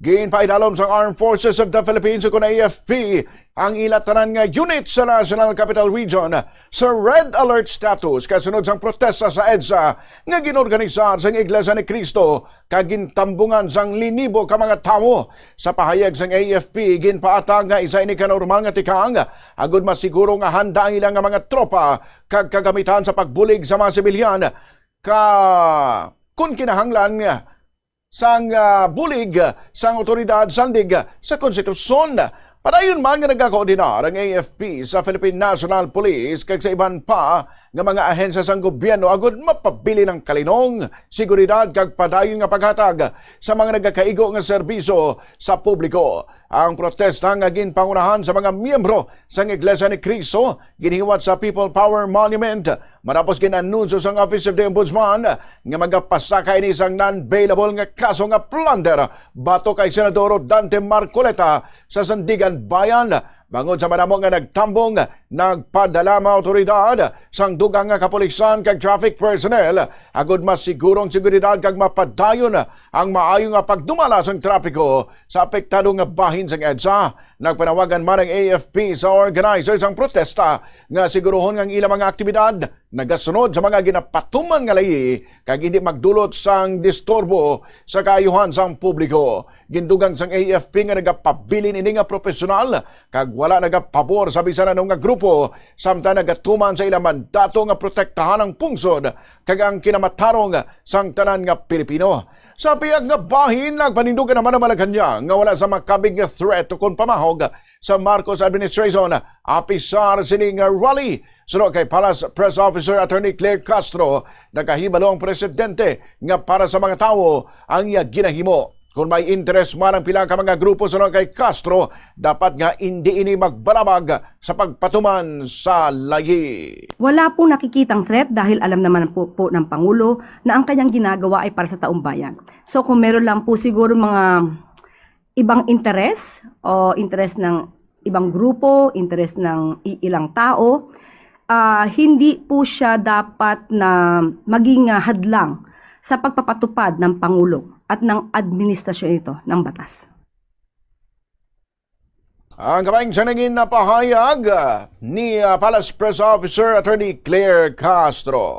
Ginpaidalom sa Armed Forces of the Philippines o kuna AFP ang ilatanan nga unit sa National Capital Region sa red alert status kasunod sang protesta sa EDSA nga ginorganisar sang Iglesia ni Cristo kagintambungan sang linibo ka mga tawo. Sa pahayag sang AFP ginpaatag nga isa ini kanormal nga tikang agud masiguro nga handa ang ilang nga mga tropa kag kagamitan sa pagbulig sa mga sibilyan kung kinahanglan sang bulig sang otoridad sandig sa konstitusyon. Padayon man nga nagkakoordinar ang AFP sa Philippine National Police kag sa iban pa nga mga ahensya sang gobyerno agud mapabili ng kalinong, seguridad kag padayon nga paghatag sa mga nagkakaigo nga serbisyo sa publiko. Ang protesta nga ginpangunahan sa mga miyembro sang Iglesia ni Cristo ginihiwat sa People Power Monument matapos ginanunsyo sang Office of the Ombudsman nga magapasakay ni isang non-bailable nga kaso nga plunder bato kay Senador Dante Marcoleta sa Sandigan Bayan. Bangod sa madamo nga nagtambong, nagpadala mga otoridad sang dugang nga kapulisan kag traffic personnel agud mas sigurong seguridad kag mapadayon ang maayo nga pagdumala sang trapiko sa apektado nga bahin sang EDSA. Nagpanawagan man ang AFP sa organizers ang protesta nga sigurohon nga ilang mga aktibidad nagasunod sa mga ginapatuman nga layi kag hindi magdulot sang disturbo sa kaayuhan sang publiko. Gindugang sang AFP nga nagapabilin ini nga profesional kag wala nagapabor sa bisan anong nga grupo samtang nagatuman sa ilang mandato nga protektahan ang pungsod kag ang kinamatarong sang tanan nga Pilipino. Sa piyag nga bahin, nagpanindugan naman ang Malacanang nga wala sa makabig nga threat o kung pamahog sa Marcos administration. Apisar sining rally. Sunod kay Palace Press Officer Attorney Claire Castro, nakahibalo ang presidente nga para sa mga tao ang ginahimo. Kung may interest man ang pila ka mga grupo sunod kay Castro, dapat nga hindi ini magbalabag sa pagpatuman sa layi. Wala pong nakikitang threat dahil alam naman po ng Pangulo na ang kanyang ginagawa ay para sa taong bayan. So kung meron lang po siguro mga ibang interes o interes ng ibang grupo, interes ng ilang tao, hindi po siya dapat na maging hadlang sa pagpapatupad ng Pangulo at ng administrasyon ito ng batas. Ang kabaing sanangin na pahayag ni Palace Press Officer Attorney Claire Castro.